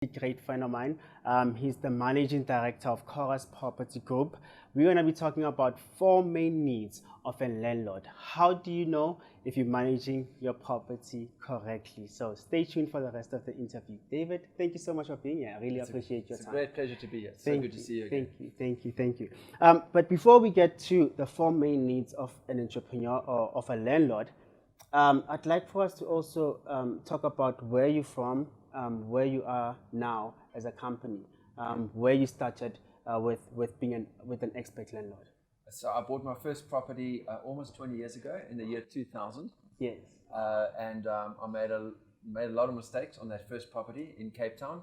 a great friend of mine. He's the managing director of Chorus Property Group. We're going to be talking about four main needs of a landlord. How do you know if you're managing your property correctly? So stay tuned for the rest of the interview. David, thank you so much for being here. I really appreciate your time. It's a great pleasure to be here. So good to see you again. Thank you. But before we get to the four main needs of an entrepreneur or of a landlord, I'd like for us to also talk about where you're from, where you are now as a company, where you started with being an expert landlord. So I bought my first property almost 20 years ago in the year 2000. Yes. And I made a lot of mistakes on that first property in Cape Town.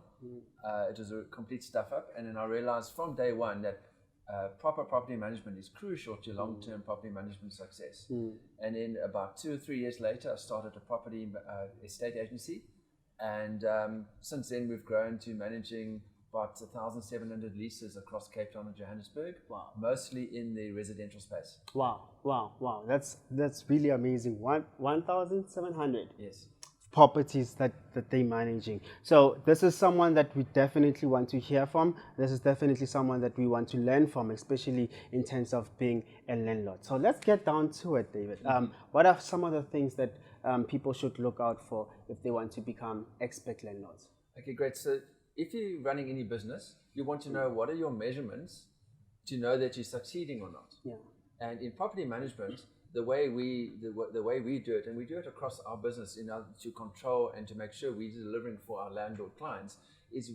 It was a complete stuff up, and then I realized from day one that proper property management is crucial to long-term property management success. And then about 2 or 3 years later, I started a property estate agency, and since then we've grown to managing about 1,700 leases across Cape Town and Johannesburg. Wow. Mostly in the residential space. Wow. That's really amazing. 1,700. Yes. Properties that they're managing. So this is someone that we definitely want to hear from. This is definitely someone that we want to learn from, especially in terms of being a landlord. So let's get down to it, David. What are some of the things that people should look out for if they want to become expert landlords? Okay, great. So if you're running any business, you want to know what are your measurements to know that you're succeeding or not. Yeah. And in property management, the way we do it, and we do it across our business in order to control and to make sure we're delivering for our landlord clients, is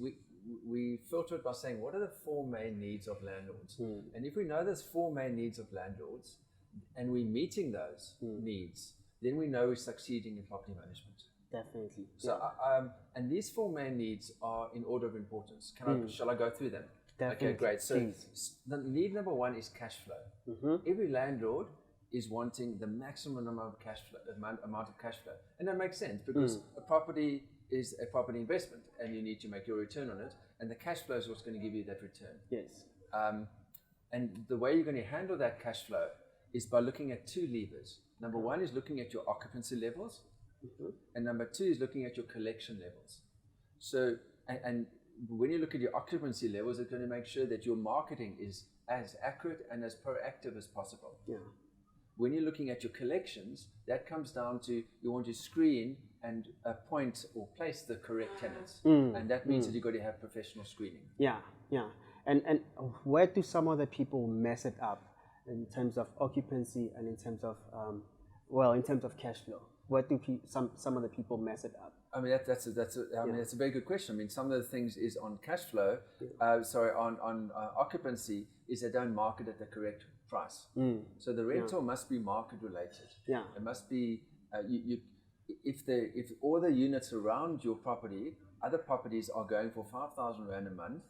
we filter it by saying what are the four main needs of landlords. And if we know there's four main needs of landlords and we're meeting those needs, then we know we're succeeding in property management. Definitely. So and these four main needs are in order of importance. Shall I go through them? Definitely. Okay, great. So Please. the need number one is cash flow. Every landlord is wanting the maximum amount of cash flow, and that makes sense because a property is a property investment, and you need to make your return on it, and the cash flow is what's going to give you that return. Yes. And the way you're going to handle that cash flow is by looking at two levers. Number one is looking at your occupancy levels, and number two is looking at your collection levels. So, and when you look at your occupancy levels, it's going to make sure that your marketing is as accurate and as proactive as possible. Yeah. When you're looking at your collections, that comes down to you want to screen and appoint or place the correct tenants. And that means that you've got to have professional screening. Yeah. And where do some of the people mess it up in terms of occupancy and in terms of cash flow? Where do some of the people mess it up? I mean that's a very good question. I mean, some of the things is on cash flow, on occupancy, is they don't market at the correct price. So the rental must be market related. Yeah. It must be if all the units around your property, other properties are going for 5,000 rand a month,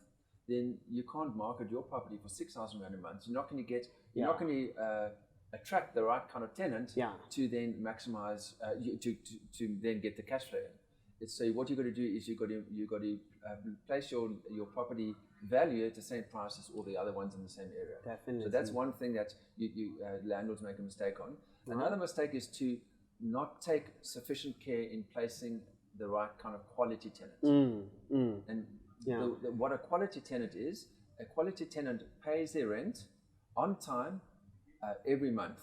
then you can't market your property for 6,000 rand a month. You're not going to attract the right kind of tenant to then maximize to then get the cash flow in. So what you've got to do is you've got to place your property value at the same price as all the other ones in the same area. Definitely. So that's one thing that you landlords make a mistake on. Another mistake is to not take sufficient care in placing the right kind of quality tenant. And what a quality tenant is, a quality tenant pays their rent on time every month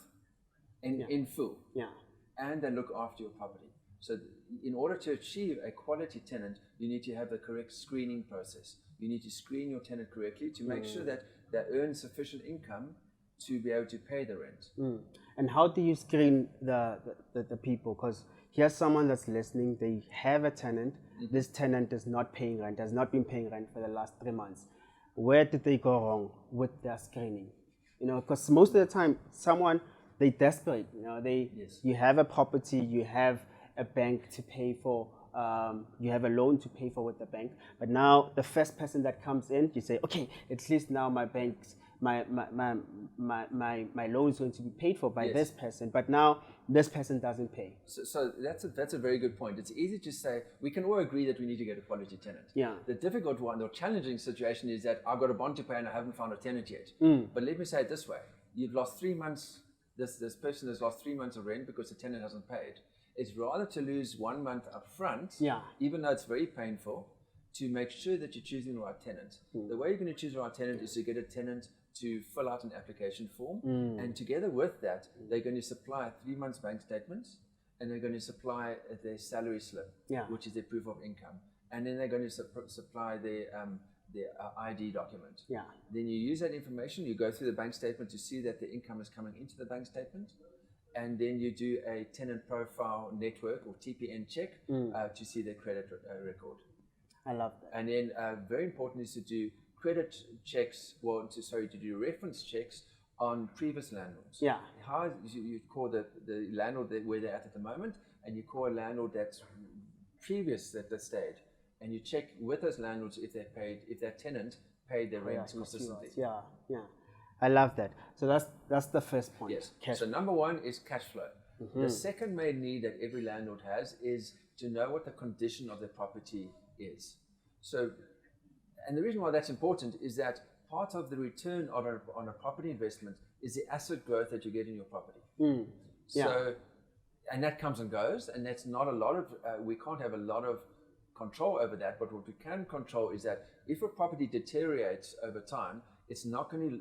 in full. Yeah. And they look after your property. So in order to achieve a quality tenant, you need to have the correct screening process. You need to screen your tenant correctly to make sure that they earn sufficient income to be able to pay the rent. And how do you screen the people? Because here's someone that's listening, they have a tenant, this tenant is not paying rent, has not been paying rent for the last 3 months. Where did they go wrong with their screening? You know, because most of the time, they're desperate, you know, you have a property, you have a bank to pay for, you have a loan to pay for with the bank, but now the first person that comes in, you say, okay, at least now my loan is going to be paid for by this person, but now this person doesn't pay. So that's a very good point. It's easy to say, we can all agree that we need to get a quality tenant. Yeah. The difficult one, the challenging situation is that I've got a bond to pay and I haven't found a tenant yet. But let me say it this way, you've lost 3 months, this person has lost 3 months of rent because the tenant hasn't paid. It's rather to lose 1 month up front, even though it's very painful, to make sure that you're choosing the right tenant. The way you're going to choose the right tenant is to get a tenant to fill out an application form, and together with that, they're going to supply 3 months bank statements, and they're going to supply their salary slip, which is their proof of income, and then they're going to supply their ID document. Then you use that information, you go through the bank statement to see that the income is coming into the bank statement, and then you do a tenant profile network or TPN check to see their credit record. I love that. And then very important is to do credit checks, to do reference checks on previous landlords. How you call the landlord where they're at the moment, and you call a landlord that's previous at the stage, and you check with those landlords if that tenant paid their rent consistently. I love that. So that's the first point. Yes. So number one is cash flow. The second main need that every landlord has is to know what the condition of their property is. So, and the reason why that's important is that part of the return on a property investment is the asset growth that you get in your property. So, and that comes and goes, and that's not a lot of, we can't have a lot of control over that, but what we can control is that if a property deteriorates over time, it's not going to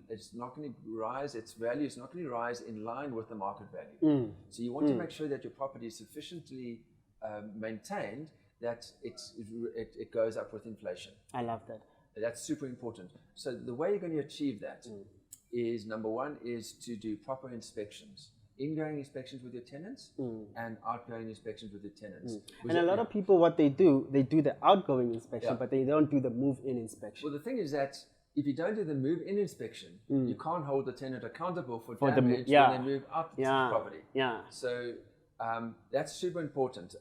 rise, its value is not going to rise in line with the market value. So you want to make sure that your property is sufficiently maintained that it goes up with inflation. I love that. That's super important. So the way you're going to achieve that is, number one, is to do proper inspections. Ingoing inspections with your tenants and outgoing inspections with your tenants. And a lot of people, what they do the outgoing inspection, but they don't do the move-in inspection. Well, the thing is that if you don't do the move-in inspection, you can't hold the tenant accountable for damage when they move out the property. So that's super important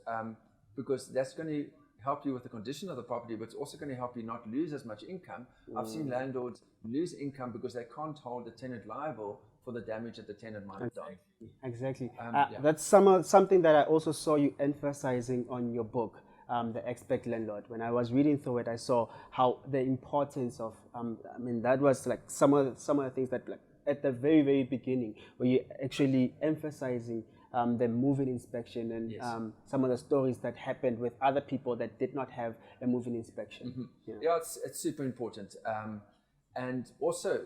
because that's going to help you with the condition of the property, but it's also going to help you not lose as much income. I've seen landlords lose income because they can't hold the tenant liable for the damage that the tenant might have done. Exactly. That's something that I also saw you emphasizing on your book, The Expert Landlord. When I was reading through it, I saw how the importance of, that was like some of the things that, like, at the very, very beginning, where you actually emphasizing the moving inspection and some of the stories that happened with other people that did not have a moving inspection. It's super important. And also,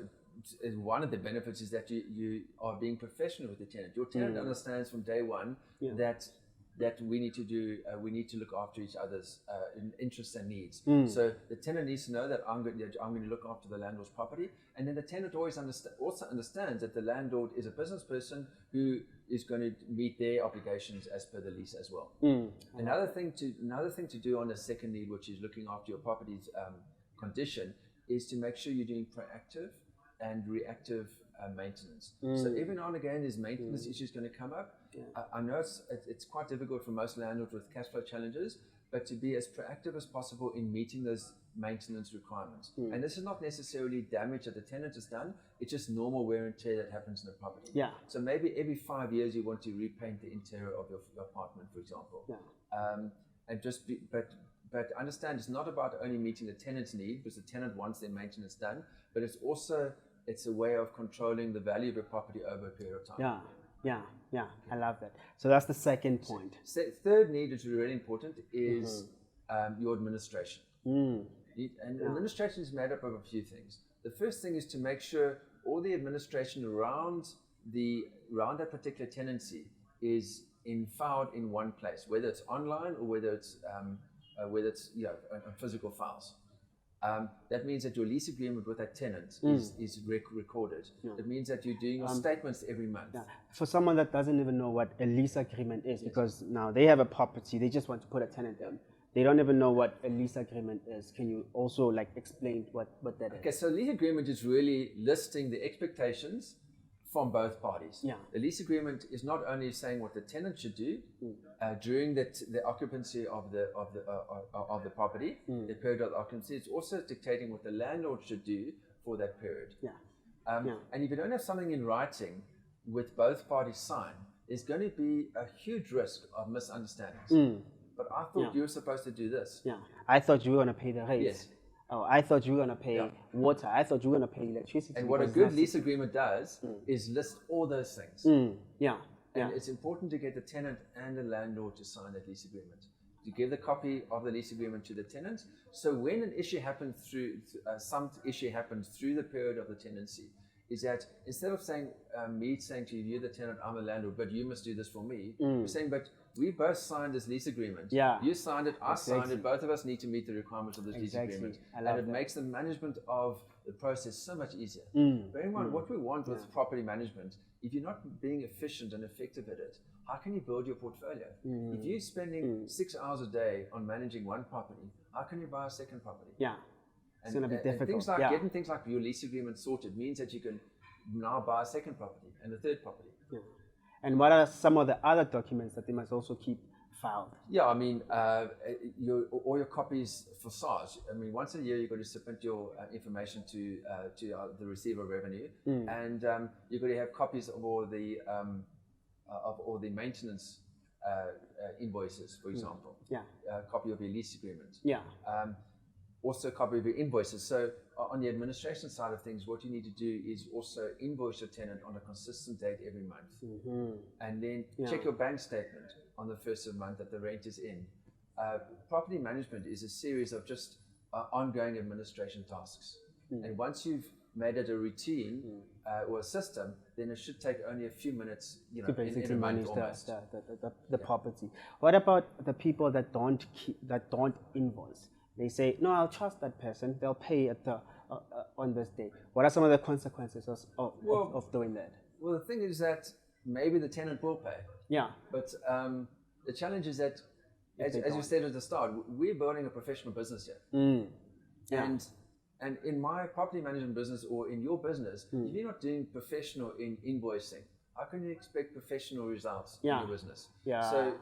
one of the benefits is that you are being professional with the tenant. Your tenant understands from day one that we need to look after each other's interests and needs. So the tenant needs to know that I'm going to look after the landlord's property, and then the tenant also understands that the landlord is a business person who is going to meet their obligations as per the lease as well. Another thing to do on the second need, which is looking after your property's condition, is to make sure you're doing proactive and reactive maintenance. So every now and again, there's maintenance issues going to come up. I know it's quite difficult for most landlords with cash flow challenges, but to be as proactive as possible in meeting those maintenance requirements. And this is not necessarily damage that the tenant has done, it's just normal wear and tear that happens in the property. So maybe every 5 years you want to repaint the interior of your apartment, for example. But understand it's not about only meeting the tenant's need, because the tenant wants their maintenance done, but it's a way of controlling the value of your property over a period of time. I love that. So that's the second point. Third need, which is really important, is your administration. And administration is made up of a few things. The first thing is to make sure all the administration around that particular tenancy is filed in one place, whether it's online or whether it's physical files. That means that your lease agreement with that tenant is recorded. It means that you're doing your statements every month. For someone that doesn't even know what a lease agreement is, because now they have a property, they just want to put a tenant in. They don't even know what a lease agreement is. Can you also explain what that is? Okay, so lease agreement is really listing the expectations from both parties. The lease agreement is not only saying what the tenant should do during the occupancy of the property, the period of occupancy. It's also dictating what the landlord should do for that period. And if you don't have something in writing with both parties sign, there's going to be a huge risk of misunderstandings. But I thought you were supposed to do this. I thought you were going to pay the rent. Oh, I thought you were going to pay water. I thought you were going to pay electricity. And what a good lease agreement does is list all those things. And it's important to get the tenant and the landlord to sign that lease agreement. You give the copy of the lease agreement to the tenant. So when an issue happens some issue happens through the period of the tenancy, is that instead of saying me saying to you, you're the tenant, I'm the landlord, but you must do this for me. We're saying, but we both signed this lease agreement. Yeah. You signed it, I signed it. Both of us need to meet the requirements of this lease agreement, and it makes the management of the process so much easier. Bear in mind, what we want with property management, if you're not being efficient and effective at it, how can you build your portfolio? If you're spending 6 hours a day on managing one property, how can you buy a second property? Yeah. It's going to be difficult. Things like getting things like your lease agreement sorted means that you can now buy a second property and a third property. Yeah. And what are some of the other documents that they must also keep filed? Yeah, I mean, all your copies for SARS. I mean, once a year you've got to submit your information to the receiver of revenue, and you've got to have copies of all the maintenance invoices, for example. Yeah. A copy of your lease agreement. Yeah. Also a copy of your invoices. So on the administration side of things, what you need to do is also invoice your tenant on a consistent date every month. And then check your bank statement on the first of the month that the rent is in. Property management is a series of just ongoing administration tasks. And once you've made it a routine or a system, then it should take only a few minutes, to basically in a month manage almost. the property. What about the people that don't invoice? They say, no, I'll trust that person. They'll pay at on this day. What are some of the consequences of doing that? Well, the thing is that maybe the tenant will pay. Yeah. But the challenge is that, as you said at the start, we're building a professional business here. Yeah. And in my property management business or in your business, if you're not doing professional in invoicing, how can you expect professional results in your business? Yeah. So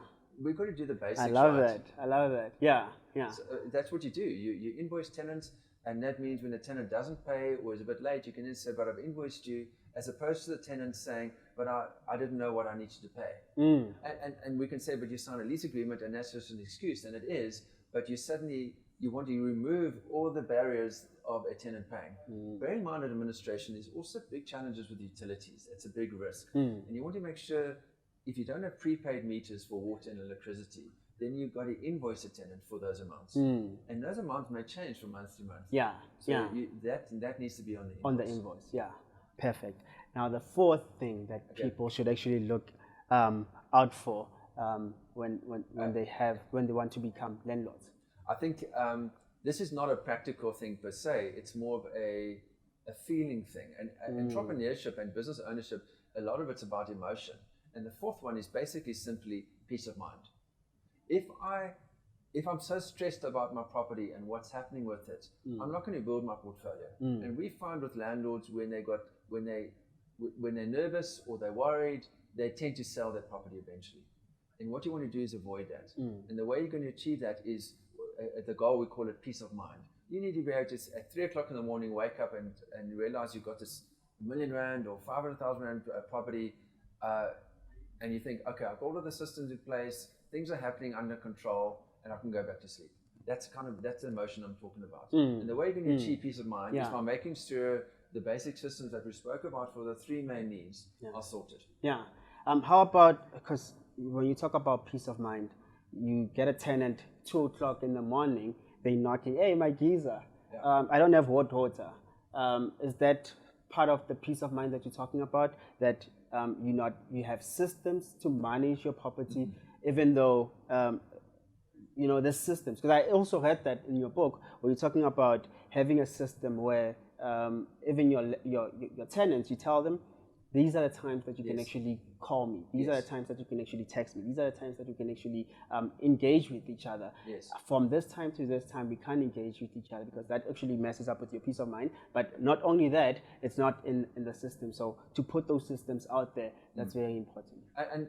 we've got to do the basics. I love that. Yeah. So, that's what you do. You invoice tenants, and that means when the tenant doesn't pay or is a bit late, you can then say, but I've invoiced you, as opposed to the tenant saying, but I didn't know what I needed to pay. And we can say, but you signed a lease agreement, and that's just an excuse, and it is, but you want to remove all the barriers of a tenant paying. Bear in mind, administration, there's also big challenges with utilities. It's a big risk. And you want to make sure, if you don't have prepaid meters for water and electricity, then you've got to invoice a tenant for those amounts. And those amounts may change from month to month. Yeah. So that needs to be on the invoice. On the invoice, yeah. Perfect. Now, the fourth thing that people should actually look out for when they want to become landlords. I think this is not a practical thing per se. It's more of a feeling thing. And entrepreneurship and business ownership, a lot of it's about emotion. And the fourth one is basically simply peace of mind. If I'm so stressed about my property and what's happening with it, I'm not going to build my portfolio. And we find with landlords when they're nervous or they're worried, they tend to sell their property eventually. And what you want to do is avoid that. And the way you're going to achieve that is the goal, we call it peace of mind. You need to be able to, at 3 o'clock in the morning, wake up and realize you've got this R1 million or 500,000 rand property, and you think, okay, I've got all of the systems in place, things are happening under control, and I can go back to sleep. That's the emotion I'm talking about. And the way you're going to achieve peace of mind is by making sure the basic systems that we spoke about for the 3 main needs are sorted. Yeah. How about, because when you talk about peace of mind, you get a tenant 2 o'clock in the morning, they knocking, hey, my geezer, I don't have hot water. Is that part of the peace of mind that you're talking about? That you have systems to manage your property, even though there's systems. Because I also read that in your book where you're talking about having a system where even your tenants, you tell them, these are the times that you can actually call me. These are the times that you can actually text me. These are the times that you can actually engage with each other. From this time to this time, we can't engage with each other because that actually messes up with your peace of mind. But not only that, it's not in the system. So to put those systems out there, that's very important.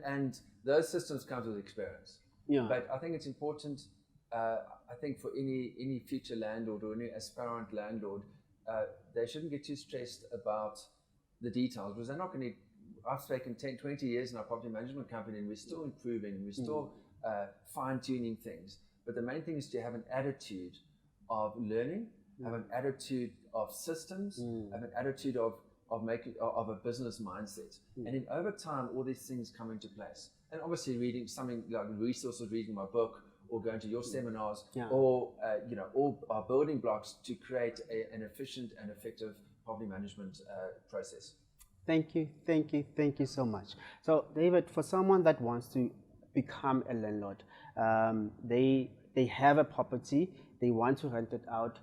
And those systems come with experience. Yeah. But I think it's important, I think for any future landlord or any aspirant landlord, they shouldn't get too stressed about the details, because they're not going to. I've spoken 10, 20 years in our property management company, and we're still improving, we're still fine-tuning things. But the main thing is to have an attitude of learning, have an attitude of systems, have an attitude of a business mindset. And then over time, all these things come into place. And obviously reading something like resources, reading my book, or going to your seminars, Yeah. or all our building blocks to create an efficient and effective property management process. Thank you, thank you, thank you so much. So, David, for someone that wants to become a landlord, they have a property, they want to rent it out,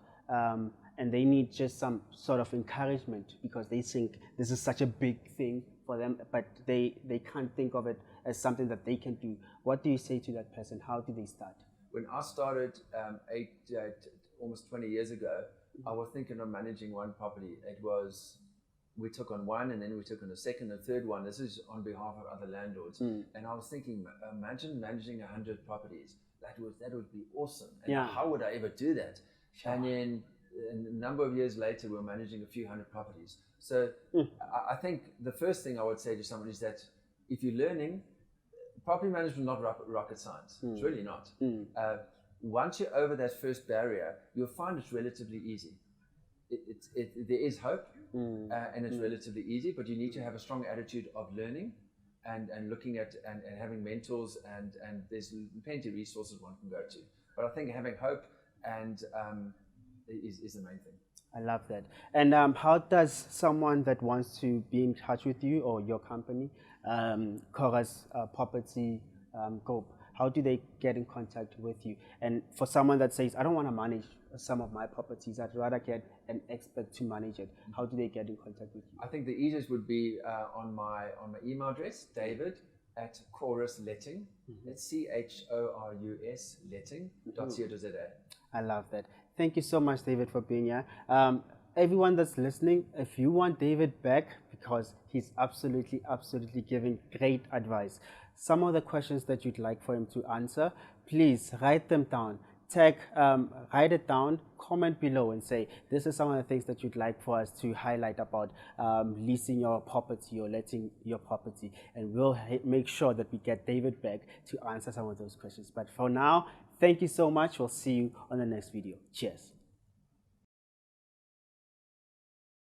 and they need just some sort of encouragement because they think this is such a big thing for them, but they can't think of it as something that they can do. What do you say to that person? How do they start? When I started almost 20 years ago, I was thinking of managing one property. We took on one, and then we took on a second and third one. This is on behalf of other landlords. And I was thinking, imagine managing 100 properties. That would be awesome. And how would I ever do that? Sure. And then a number of years later, we were managing a few hundred properties. So I think the first thing I would say to somebody is that if you're learning, property management is not rocket science. It's really not. Once you're over that first barrier, you'll find it's relatively easy. There is hope, and it's relatively easy, but you need to have a strong attitude of learning and looking at and having mentors, and there's plenty of resources one can go to. But I think having hope and is the main thing. I love that. And how does someone that wants to be in touch with you or your company, Chorus Property Group, how do they get in contact with you? And for someone that says, I don't want to manage some of my properties, I'd rather get an expert to manage it, how do they get in contact with you? I think the easiest would be on my email address, david@chorus letting. It's CHORUS letting.co.za. I love that. Thank you so much, David, for being here. Everyone that's listening, if you want David back, because he's absolutely giving great advice, some of the questions that you'd like for him to answer, please write them down. Write it down, comment below and say, this is some of the things that you'd like for us to highlight about leasing your property or letting your property. And we'll make sure that we get David back to answer some of those questions. But for now, thank you so much. We'll see you on the next video. Cheers.